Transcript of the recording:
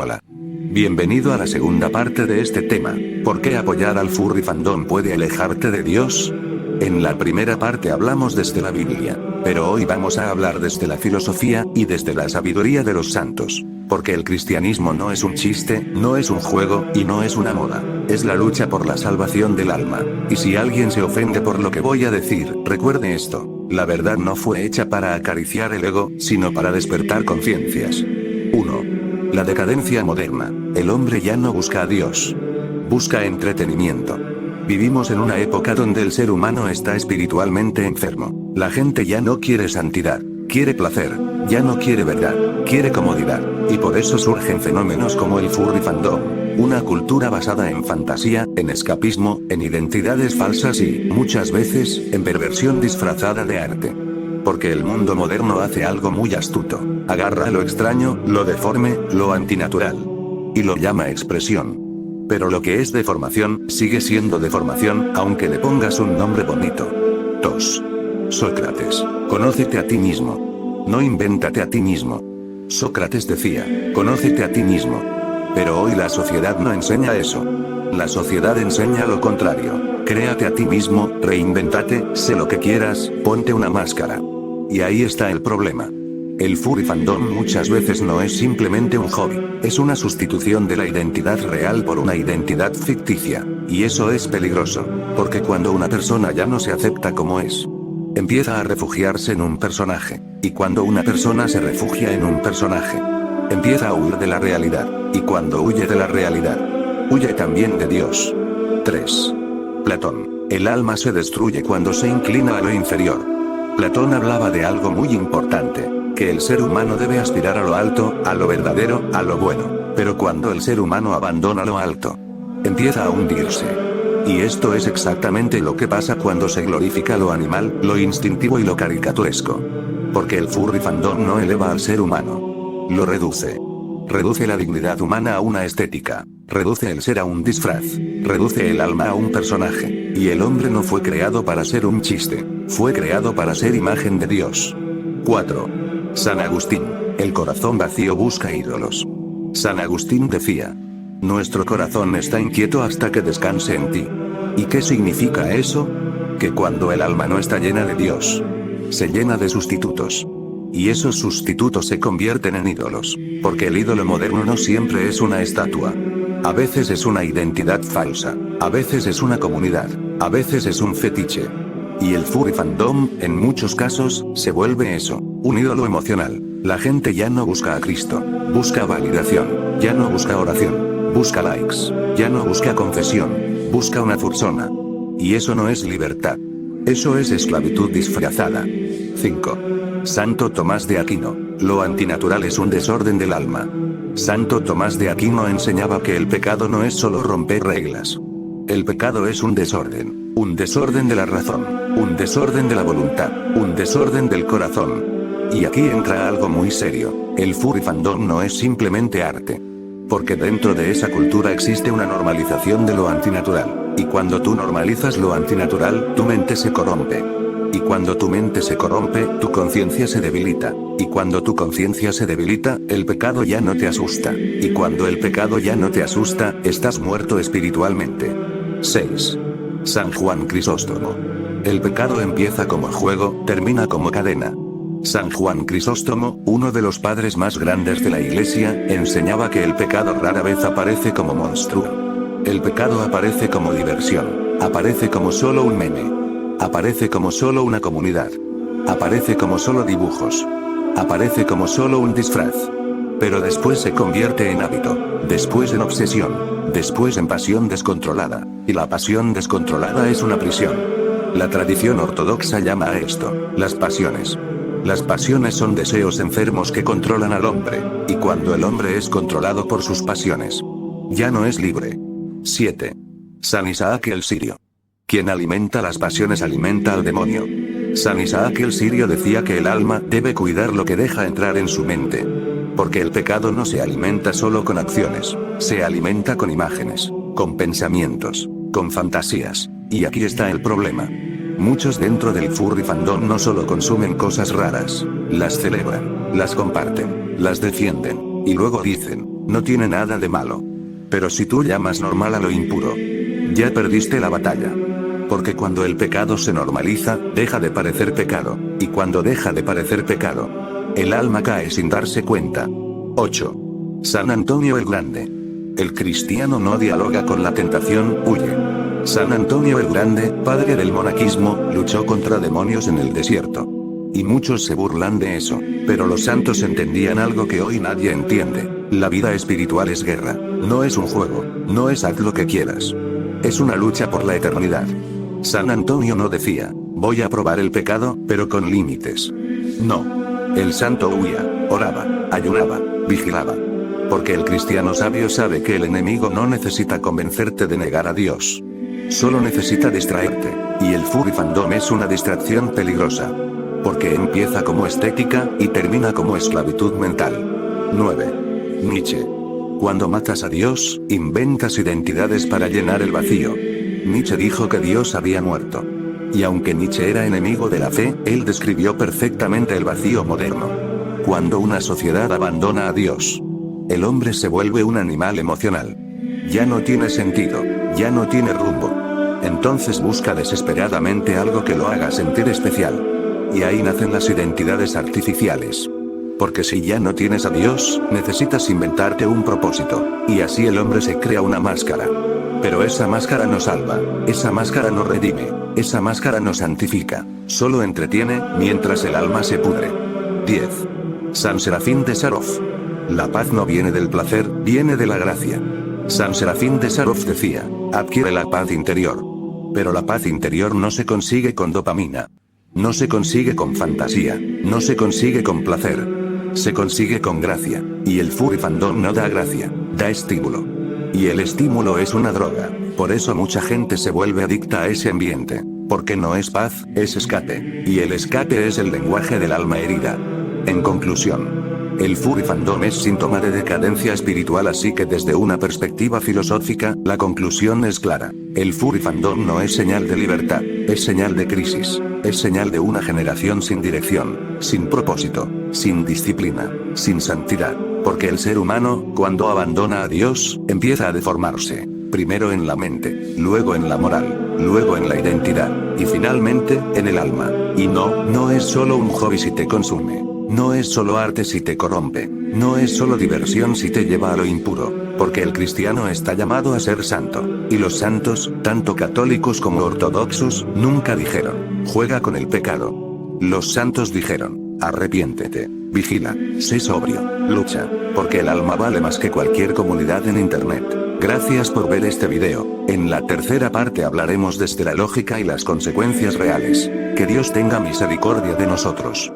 Hola. Bienvenido a la segunda parte de este tema. ¿Por qué apoyar al furry fandom puede alejarte de Dios? En la primera parte hablamos desde la Biblia, pero hoy vamos a hablar desde la filosofía y desde la sabiduría de los santos. Porque el cristianismo no es un chiste, no es un juego, y no es una moda. Es la lucha por la salvación del alma. Y si alguien se ofende por lo que voy a decir, recuerde esto. La verdad no fue hecha para acariciar el ego, sino para despertar conciencias. 1. La decadencia moderna. El hombre ya no busca a Dios. Busca entretenimiento. Vivimos en una época donde el ser humano está espiritualmente enfermo. La gente ya no quiere santidad. Quiere placer. Ya no quiere verdad. Quiere comodidad. Y por eso surgen fenómenos como el furry fandom. Una cultura basada en fantasía, en escapismo, en identidades falsas y, muchas veces, en perversión disfrazada de arte. Porque el mundo moderno hace algo muy astuto. Agarra lo extraño, lo deforme, lo antinatural. Y lo llama expresión. Pero lo que es deformación, sigue siendo deformación, aunque le pongas un nombre bonito. 2. Sócrates. Conócete a ti mismo. No invéntate a ti mismo. Sócrates decía, conócete a ti mismo. Pero hoy la sociedad no enseña eso. La sociedad enseña lo contrario. Créate a ti mismo, reinventate, sé lo que quieras, ponte una máscara. Y ahí está el problema. El furry fandom muchas veces no es simplemente un hobby, es una sustitución de la identidad real por una identidad ficticia. Y eso es peligroso, porque cuando una persona ya no se acepta como es, empieza a refugiarse en un personaje. Y cuando una persona se refugia en un personaje, empieza a huir de la realidad. Y cuando huye de la realidad, huye también de Dios. 3. Platón. El alma se destruye cuando se inclina a lo inferior. Platón hablaba de algo muy importante, que el ser humano debe aspirar a lo alto, a lo verdadero, a lo bueno. Pero cuando el ser humano abandona lo alto, empieza a hundirse. Y esto es exactamente lo que pasa cuando se glorifica lo animal, lo instintivo y lo caricaturesco. Porque el furry fandom no eleva al ser humano. Lo reduce. Reduce la dignidad humana a una estética. Reduce el ser a un disfraz. Reduce el alma a un personaje. Y el hombre no fue creado para ser un chiste. Fue creado para ser imagen de Dios. 4. San Agustín. El corazón vacío busca ídolos. San Agustín decía, nuestro corazón está inquieto hasta que descanse en ti. ¿Y qué significa eso? Que cuando el alma no está llena de Dios, se llena de sustitutos. Y esos sustitutos se convierten en ídolos. Porque el ídolo moderno no siempre es una estatua. A veces es una identidad falsa. A veces es una comunidad. A veces es un fetiche. Y el furry fandom, en muchos casos, se vuelve eso, un ídolo emocional. La gente ya no busca a Cristo. Busca validación. Ya no busca oración. Busca likes. Ya no busca confesión. Busca una fursona. Y eso no es libertad. Eso es esclavitud disfrazada. 5. Santo Tomás de Aquino. Lo antinatural es un desorden del alma. Santo Tomás de Aquino enseñaba que el pecado no es solo romper reglas. El pecado es un desorden de la razón, un desorden de la voluntad, un desorden del corazón. Y aquí entra algo muy serio. El furry fandom no es simplemente arte. Porque dentro de esa cultura existe una normalización de lo antinatural. Y cuando tú normalizas lo antinatural, tu mente se corrompe. Y cuando tu mente se corrompe, tu conciencia se debilita. Y cuando tu conciencia se debilita, el pecado ya no te asusta. Y cuando el pecado ya no te asusta, estás muerto espiritualmente. 6. San Juan Crisóstomo. El pecado empieza como juego, termina como cadena. San Juan Crisóstomo, uno de los padres más grandes de la Iglesia, enseñaba que el pecado rara vez aparece como monstruo. El pecado aparece como diversión. Aparece como solo un meme. Aparece como solo una comunidad. Aparece como solo dibujos. Aparece como solo un disfraz. Pero después se convierte en hábito. Después en obsesión. Después en pasión descontrolada. Y la pasión descontrolada es una prisión. La tradición ortodoxa llama a esto, las pasiones. Las pasiones son deseos enfermos que controlan al hombre, y cuando el hombre es controlado por sus pasiones, ya no es libre. 7. San Isaac el Sirio. Quien alimenta las pasiones alimenta al demonio. San Isaac el Sirio decía que el alma debe cuidar lo que deja entrar en su mente. Porque el pecado no se alimenta solo con acciones, se alimenta con imágenes, con pensamientos, con fantasías. Y aquí está el problema. Muchos dentro del furry fandom no solo consumen cosas raras, las celebran, las comparten, las defienden, y luego dicen, no tiene nada de malo. Pero si tú llamas normal a lo impuro, ya perdiste la batalla. Porque cuando el pecado se normaliza, deja de parecer pecado, y cuando deja de parecer pecado, el alma cae sin darse cuenta. 8. San Antonio el Grande. El cristiano no dialoga con la tentación, huye. San Antonio el Grande, padre del monaquismo, luchó contra demonios en el desierto. Y muchos se burlan de eso, pero los santos entendían algo que hoy nadie entiende. La vida espiritual es guerra, no es un juego, no es haz lo que quieras. Es una lucha por la eternidad. San Antonio no decía, voy a probar el pecado, pero con límites. No. El santo huía, oraba, ayunaba, vigilaba. Porque el cristiano sabio sabe que el enemigo no necesita convencerte de negar a Dios. Solo necesita distraerte, y el furry fandom es una distracción peligrosa. Porque empieza como estética, y termina como esclavitud mental. 9. Nietzsche. Cuando matas a Dios, inventas identidades para llenar el vacío. Nietzsche dijo que Dios había muerto. Y aunque Nietzsche era enemigo de la fe, él describió perfectamente el vacío moderno. Cuando una sociedad abandona a Dios, el hombre se vuelve un animal emocional. Ya no tiene sentido, ya no tiene rumbo. Entonces busca desesperadamente algo que lo haga sentir especial. Y ahí nacen las identidades artificiales. Porque si ya no tienes a Dios, necesitas inventarte un propósito, y así el hombre se crea una máscara. Pero esa máscara no salva, esa máscara no redime, esa máscara no santifica, solo entretiene, mientras el alma se pudre. 10. San Serafín de Sarov. La paz no viene del placer, viene de la gracia. San Serafín de Sarov decía, adquiere la paz interior. Pero la paz interior no se consigue con dopamina. No se consigue con fantasía, no se consigue con placer. Se consigue con gracia, y el furry fandom no da gracia, da estímulo. Y el estímulo es una droga, por eso mucha gente se vuelve adicta a ese ambiente, porque no es paz, es escape, y el escape es el lenguaje del alma herida. En conclusión, el furry fandom es síntoma de decadencia espiritual, así que desde una perspectiva filosófica, la conclusión es clara. El furry fandom no es señal de libertad, es señal de crisis, es señal de una generación sin dirección, sin propósito, sin disciplina, sin santidad, porque el ser humano, cuando abandona a Dios, empieza a deformarse, primero en la mente, luego en la moral, luego en la identidad, y finalmente, en el alma. Y no es solo un hobby si te consume. No es solo arte si te corrompe, no es solo diversión si te lleva a lo impuro, porque el cristiano está llamado a ser santo, y los santos, tanto católicos como ortodoxos, nunca dijeron, juega con el pecado. Los santos dijeron, arrepiéntete, vigila, sé sobrio, lucha, porque el alma vale más que cualquier comunidad en internet. Gracias por ver este video. En la tercera parte hablaremos desde la lógica y las consecuencias reales. Que Dios tenga misericordia de nosotros.